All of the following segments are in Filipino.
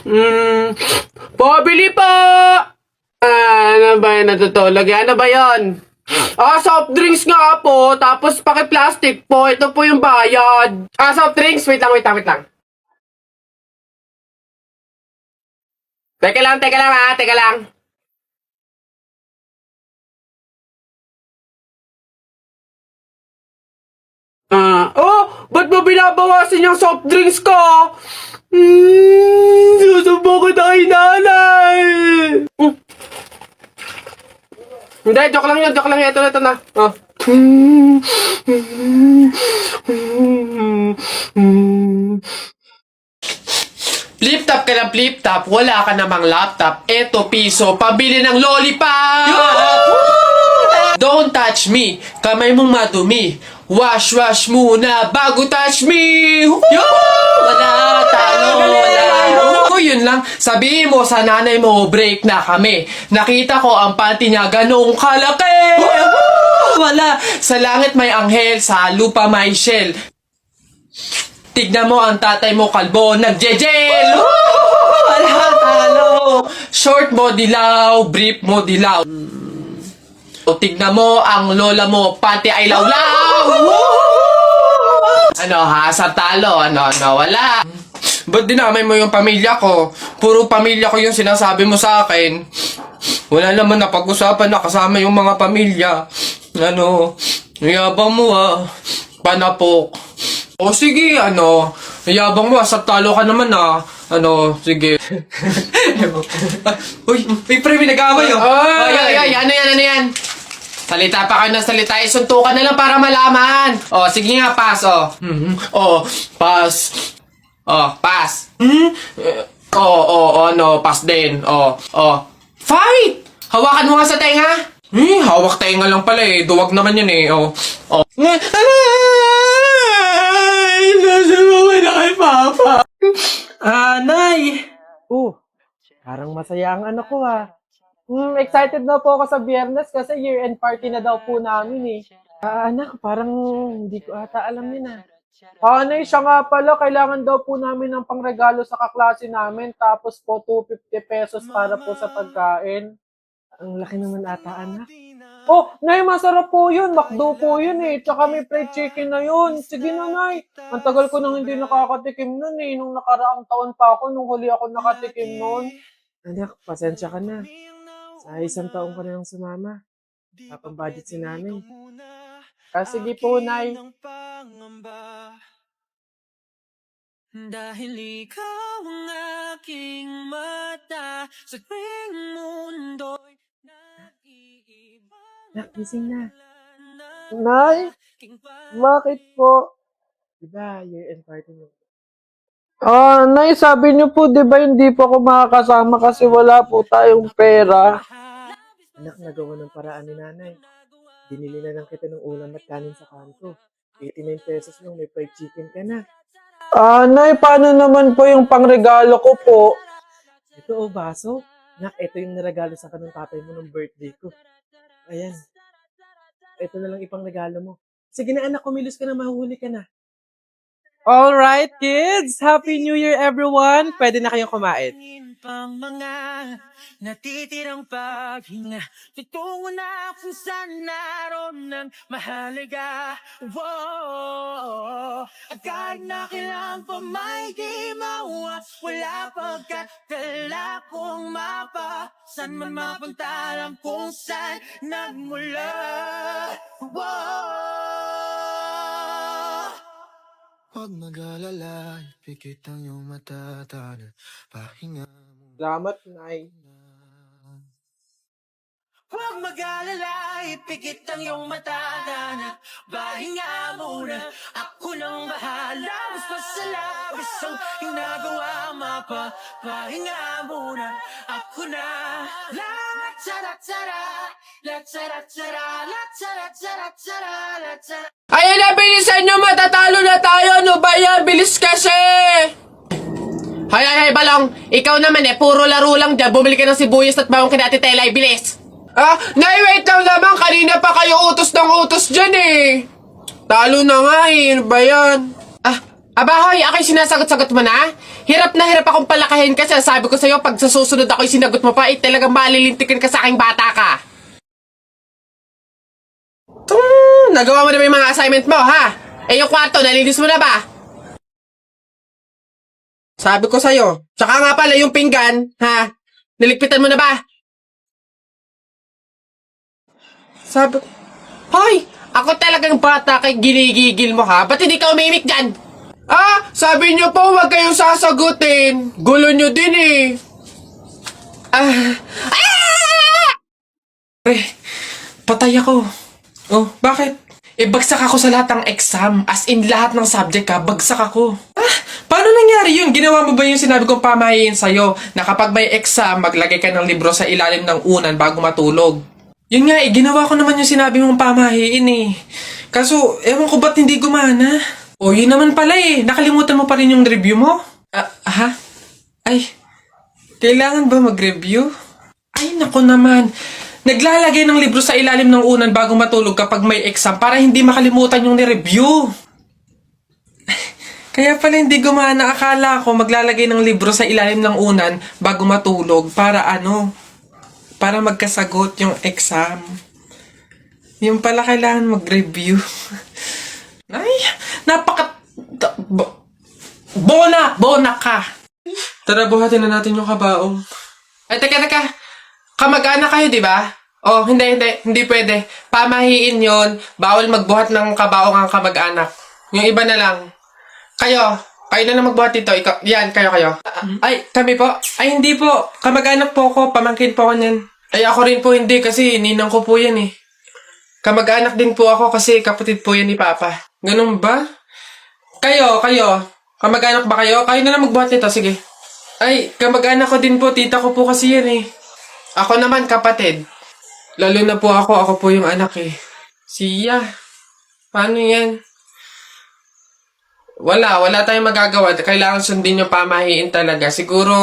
Hmm, pabili po! Ano ba yun natutulog? Ano ba yun? Soft drinks nga po, tapos paki-plastic po. Ito po yung bayad. Soft drinks. Wait lang. Teka lang teka lang. Ba't mo binabawasan yung soft drinks ko? Susubo kita kay nanay. Hindi, joke lang yun. Ito na. Flip top ka ng flip top, wala ka namang laptop. Eto piso, pabili ng lollipop! Don't touch me, kamay mong madumi. Wash muna bago touch me! Wala, talo. Yun lang, sabihin mo sa nanay mo, break na kami. Nakita ko ang panty niya ganong kalaki! Wala, sa langit may anghel, sa lupa may shell. Tignan mo ang tatay mo kalbo, nagjejel! Wala, talo! Short mo dilaw, brief mo dilaw. Tignan mo ang lola mo, pati ay lawlaw! Ano ha, sa talo, wala. Ba't dinamay mo yung pamilya ko? Puro pamilya ko yung sinasabi mo sa akin. Wala naman na pag-usapan na kasama yung mga pamilya. Yabang mo panapok. O sige, yabang mo, sa talo ka naman sige. Uy, pre, may nag-aaway Ano yan? Salita pa kayo ng salita, isuntukan na lang para malaman. Sige nga, pass, pass. Pass. Pass din. Fight! Hawakan mo nga sa tenga. Hawak tenga lang pala duwag naman yun Nasubukan na kay Papa. Nay! Parang masaya ang anak ko excited na po ako sa Biyernes kasi year-end party na daw po namin anak, parang hindi ko ata alam yun Nay, siya nga pala, kailangan daw po namin ng pangregalo sa kaklase namin, tapos po 250 pesos para po sa pagkain. Ang laki naman ata, anak. Nay, masarap po yun. McDo po yun Tsaka may fried chicken na yun. Sige na, Nay. Ang tagal ko nang hindi nakakatikim nun Nung nakaraang taon pa ako, nung huli ako nakatikim nun. Anak, pasensya ka na. Sa isang taon ko na lang sumama. Papang-budget si nanay. Sige po, Nay. Dahil ikaw ang aking mata sa tuwing mundo'y nag-iiba. Gising na. Nay, bakit po? Diba, year-end party mo? Nay, sabi niyo po, diba hindi po ako makakasama kasi wala po tayong pera. Anak, nagawa ng paraan ni nanay. Binili na lang kita ng ulam at kanin sa kanto. 89 pesos lang, may fried chicken ka na. Nay, paano naman po yung pangregalo ko po? Ito baso. Nak, ito yung naregalo sa kanong tatay mo ng birthday ko. Ayan. Ito na lang ipang regalo mo. Sige na anak, kumilos ka na, mahuhuli ka na. Alright, kids! Happy New Year, everyone! Pwede na kayong kumain. Pang mga natitirang paghinga, tutungo na kung saan naroon ng mahalaga. Kahit na kailangan pa may di mawa, wala pagkatala kong mapa, saan man mapunta lang kung saan nagmula. Huwag mag-alala, pikit ang iyong mata, tana, pahinga mo. Salamat, Nay. Huwag mag-alala, ipikit ang iyong mata, tana, pahinga muna. Ako nang bahala, gusto sa labis ang ginagawa, pahinga muna. Ako na, la-tara-tara, la-tara-tara, la-tara-tara, la-tara. Ayun na, bilisan nyo! Matatalo na tayo! Ano ba yan? Bilis kasi! Hay, Balong! Ikaw naman puro laro lang dyan. Bumili ka ng sibuyas at bawang kina Ate Telay. Bilis! Nay, wait lang naman! Kanina pa kayo utos ng utos dyan Talo na nga Ano ba yan? Abahoy, ako'y sinasagot-sagot mo na? Hirap na hirap akong palakahin kasi sabi ko sa'yo, pag sa susunod ako'y sinagot mo pa, talagang malilintikin ka sa aking bata ka. Nagawa mo na ba yung mga assignment mo, ha? Yung kwarto, nalinis mo na ba? Sabi ko sa'yo. Tsaka nga pala yung pinggan, ha? Niligpitan mo na ba? Sabi ko, Hoy! Ako talagang bata kay ginigigil mo, ha? Ba't hindi ka umimik dyan? Sabi niyo po huwag kayong sasagutin. Gulo niyo din, eh. Patay ako. Oh, bakit? Bagsak ako sa lahat ng exam. As in, lahat ng subject ka, bagsak ako. Paano nangyari yun? Ginawa mo ba yung sinabi kong pamahiin sa'yo na kapag may exam, maglagay ka ng libro sa ilalim ng unan bago matulog? Yun nga ginawa ko naman yung sinabi mong pamahiin eh. Kaso, ewan ko ba't hindi gumana? O, yun naman pala eh. Nakalimutan mo pa rin yung review mo? Ay, kailangan ba mag-review? Ay, nako naman. Naglalagay ng libro sa ilalim ng unan bago matulog kapag may exam para hindi makalimutan yung ni-review. Kaya pala hindi gumana. Akala ko maglalagay ng libro sa ilalim ng unan bago matulog para para magkasagot yung exam. Yung pala kailangan mag-review. Ay, Bona ka! Tara, buhatin na natin yung kabaong. Ay, teka. Kamag-anak kayo, di ba? Oh, hindi pwede. Pamahiin yon. Bawal magbuhat ng kabaong ang kamag-anak. Yung iba na lang. Kayo na lang magbuhat dito. Yan, kayo. Ay, kami po. Ay, hindi po. Kamag-anak po ako. Pamangkin po ako niyan. Ay, ako rin po hindi kasi ninang ko po yan eh. Kamag-anak din po ako kasi kapatid po yan ni Papa. Ganun ba? Kayo. Kamag-anak ba kayo? Kayo na lang magbuhat nito, sige. Ay, kamag-anak ko din po. Tita ko po kasi yan eh. Ako naman kapatid. Lalo na po ako po yung anak eh. Siya. Paano yan? Wala tayong magagawa. Kailangan sundin yung pamahiin talaga. Siguro,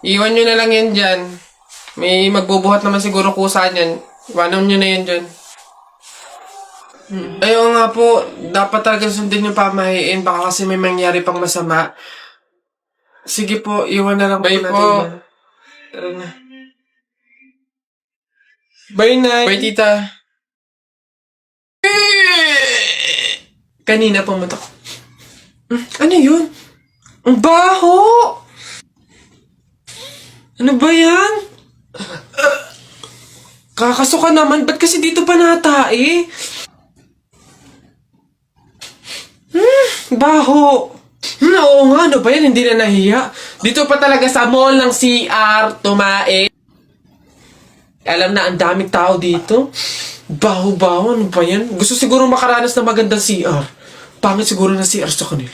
iwan nyo na lang yan dyan. May magbubuhat naman siguro kusa niyan. Iwanan nyo na yan dyan. Ayaw nga po, dapat talaga sundin yung pamahiin. Baka kasi may mangyari pang masama. Sige po, iwan na lang po natin. Po. Tara na. Bye, Nay. Bye, Tita. Kanina pumuntok. Ano yun? Ang baho! Ano ba yan? Kakasuka naman. Ba't kasi dito pa natae? Baho. Oo nga, ano ba yan? Hindi na nahiya. Dito pa talaga sa mall ng CR, tumae. Alam na, ang daming tao dito. Baho-baho, ano ba yan? Gusto siguro makaranas na magandang CR. Pangit siguro na CR sa kanila.